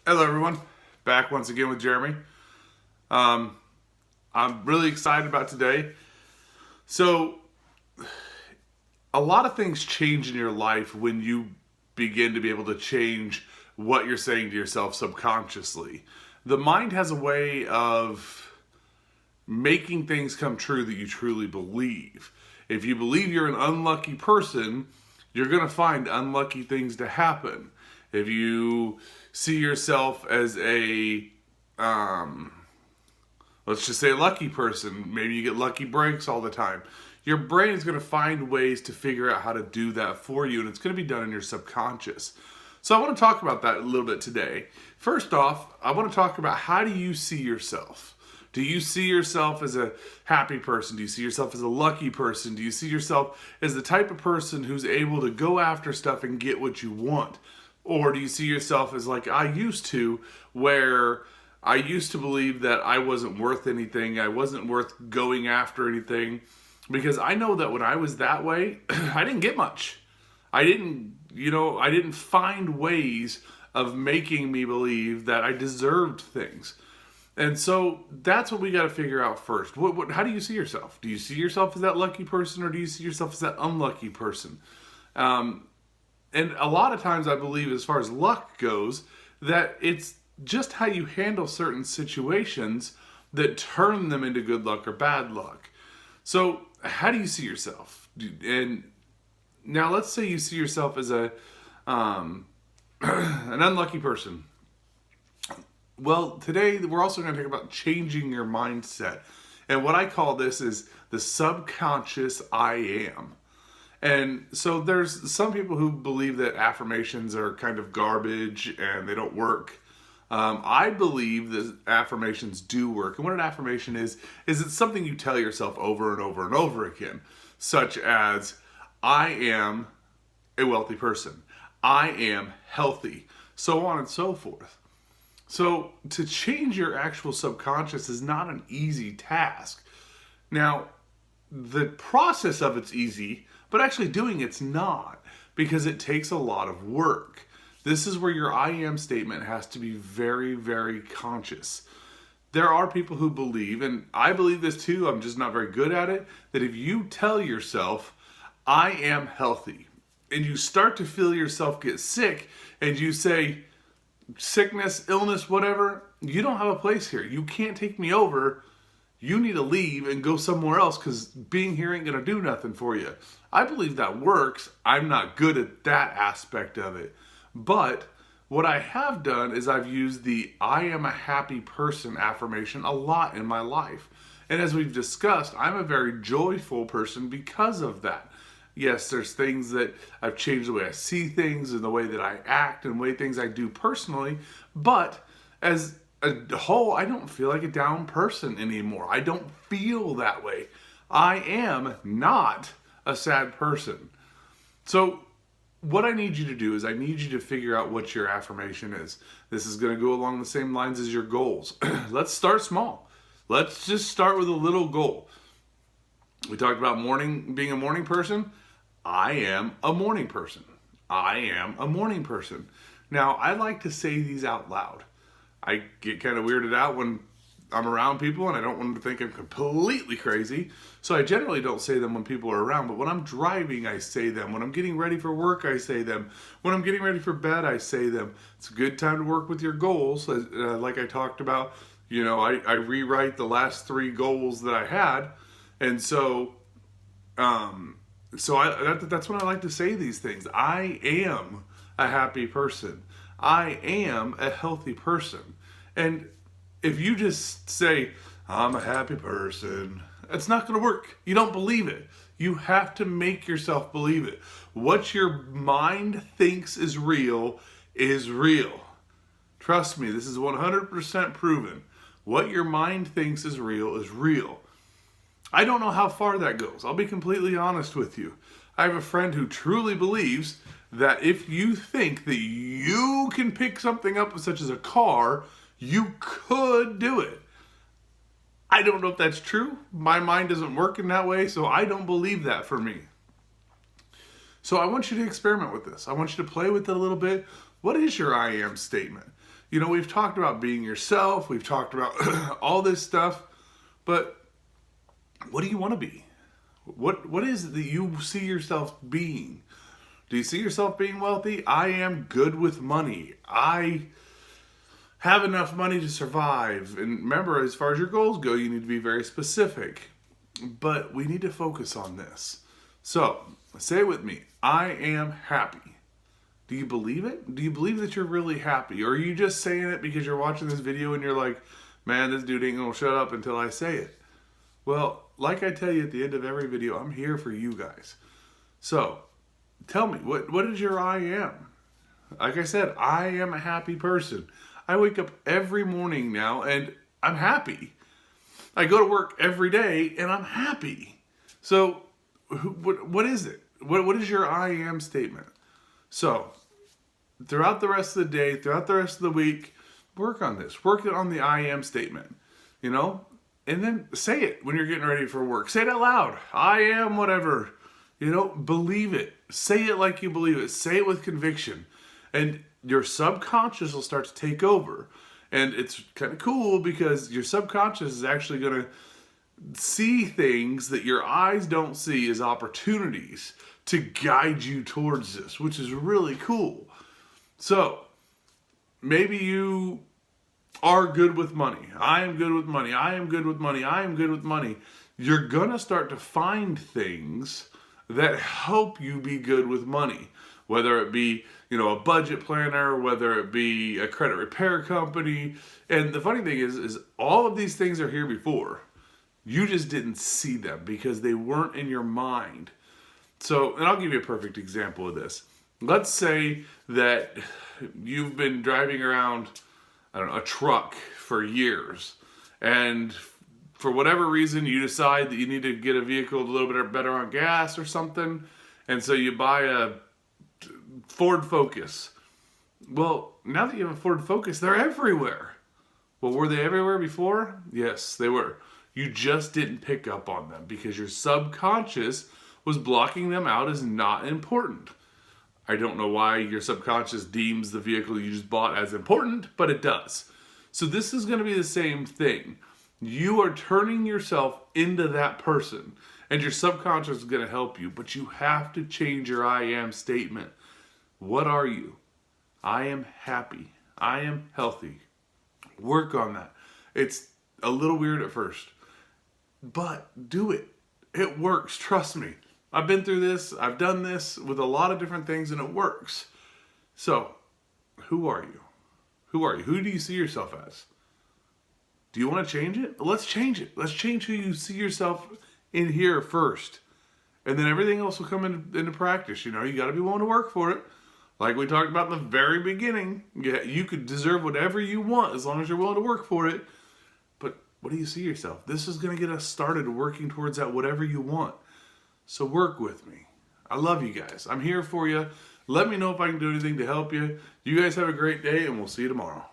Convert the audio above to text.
Hello, everyone. Back once again with Jeremy. Um, I'm really excited about today. So, a lot of things change in your life when you begin to be able to change what you're saying to yourself subconsciously. The mind has a way of making things come true that you truly believe. If you believe you're an unlucky person, you're going to find unlucky things to happen. If you see yourself as um, let's just say a lucky person, maybe you get lucky breaks all the time. Your brain is going to find ways to figure out how to do that for you, and it's going to be done in your subconscious. So I want to talk about that a little bit today. First off, I want to talk about how do you see yourself? Do you see yourself as a happy person? Do you see yourself as a lucky person? Do you see yourself as the type of person who's able to go after stuff and get what you want? Or do you see yourself as like I used to, where I used to believe that I wasn't worth anything, I wasn't worth going after anything, because I know that when I was that way, I didn't get much. I didn't find ways of making me believe that I deserved things. And so that's what we got to figure out first. How do you see yourself? Do you see yourself as that lucky person, or do you see yourself as that unlucky person? And a lot of times I believe, as far as luck goes, that it's just how you handle certain situations that turn them into good luck or bad luck. So how do you see yourself? And now let's say you see yourself as an unlucky person. Well, today we're also going to talk about changing your mindset. And what I call this is the subconscious I am. And so there's some people who believe that affirmations are kind of garbage and they don't work. I believe that affirmations do work. And what an affirmation is it's something you tell yourself over and over and over again, such as, I am a wealthy person. I am healthy, so on and so forth. So to change your actual subconscious is not an easy task. Now, the process of it's easy, but actually doing it's not, because it takes a lot of work. This is where your I am statement has to be very, very conscious. There are people who believe, and I believe this too, I'm just not very good at it, that if you tell yourself, I am healthy, and you start to feel yourself get sick, and you say, sickness, illness, whatever, you don't have a place here. You can't take me over. You need to leave and go somewhere else, because being here ain't going to do nothing for you. I believe that works. I'm not good at that aspect of it. But what I have done is I've used the I am a happy person affirmation a lot in my life. And as we've discussed, I'm a very joyful person because of that. Yes, there's things that I've changed the way I see things and the way that I act and the way things I do personally. But as a whole, I don't feel like a down person anymore. I don't feel that way. I am not a sad person. So what I need you to do is I need you to figure out what your affirmation is. This is going to go along the same lines as your goals. Let's start small. Let's just start with a little goal. We talked about being a morning person. I am a morning person. I am a morning person. Now, I like to say these out loud. I get kind of weirded out when I'm around people and I don't want them to think I'm completely crazy. So I generally don't say them when people are around. But when I'm driving, I say them. When I'm getting ready for work, I say them. When I'm getting ready for bed, I say them. It's a good time to work with your goals. Like I talked about, I rewrite the last 3 goals that I had. And so that's when I like to say these things. I am a happy person. I am a healthy person. And if you just say, I'm a happy person, it's not going to work. You don't believe it. You have to make yourself believe it. What your mind thinks is real is real. Trust me, this is 100% proven. What your mind thinks is real is real. I don't know how far that goes. I'll be completely honest with you. I have a friend who truly believes that if you think that you can pick something up, such as a car, you could do it. I don't know if that's true. My mind doesn't work in that way, so I don't believe that for me. So I want you to experiment with this. I want you to play with it a little bit. What is your I am statement? You know, we've talked about being yourself, we've talked about all this stuff, but what do you want to be? What is it that you see yourself being? Do you see yourself being wealthy? I am good with money. I have enough money to survive. And remember, as far as your goals go, you need to be very specific. But we need to focus on this. So, say it with me. I am happy. Do you believe it? Do you believe that you're really happy? Or are you just saying it because you're watching this video and you're like, man, this dude ain't gonna shut up until I say it? Well, like I tell you at the end of every video, I'm here for you guys. So, tell me, what is your I am? Like I said, I am a happy person. I wake up every morning now and I'm happy. I go to work every day and I'm happy. So, what is it? What is your I am statement? So, throughout the rest of the day, throughout the rest of the week, work on this. Work on the I am statement, you know? And then say it when you're getting ready for work. Say it out loud. I am whatever. You know, believe it. Say it like you believe it. Say it with conviction. And your subconscious will start to take over. And it's kind of cool because your subconscious is actually going to see things that your eyes don't see as opportunities to guide you towards this, which is really cool. So, maybe you are good with money. I am good with money. I am good with money. I am good with money. You're going to start to find things that help you be good with money. Whether it be, you know, a budget planner, whether it be a credit repair company. And the funny thing is all of these things are here before. You just didn't see them because they weren't in your mind. So, and I'll give you a perfect example of this. Let's say that you've been driving around, I don't know, a truck for years. And for whatever reason, you decide that you need to get a vehicle a little bit better on gas or something. And so you buy a Ford Focus. Well, now that you have a Ford Focus, they're everywhere. Well, were they everywhere before? Yes, they were. You just didn't pick up on them because your subconscious was blocking them out as not important. I don't know why your subconscious deems the vehicle you just bought as important, but it does. So this is going to be the same thing. You are turning yourself into that person, and your subconscious is going to help you, but you have to change your I am statement. What are you? I am happy. I am healthy. Work on that. It's a little weird at first, but do it. It works. Trust me. I've been through this. I've done this with a lot of different things and it works. So, who are you? Who are you? Who do you see yourself as? Do you want to change it? Let's change it. Let's change who you see yourself in here first. And then everything else will come into practice. You know, you got to be willing to work for it. Like we talked about in the very beginning. Yeah, you could deserve whatever you want as long as you're willing to work for it. But what do you see yourself? This is going to get us started working towards that whatever you want. So work with me. I love you guys. I'm here for you. Let me know if I can do anything to help you. You guys have a great day and we'll see you tomorrow.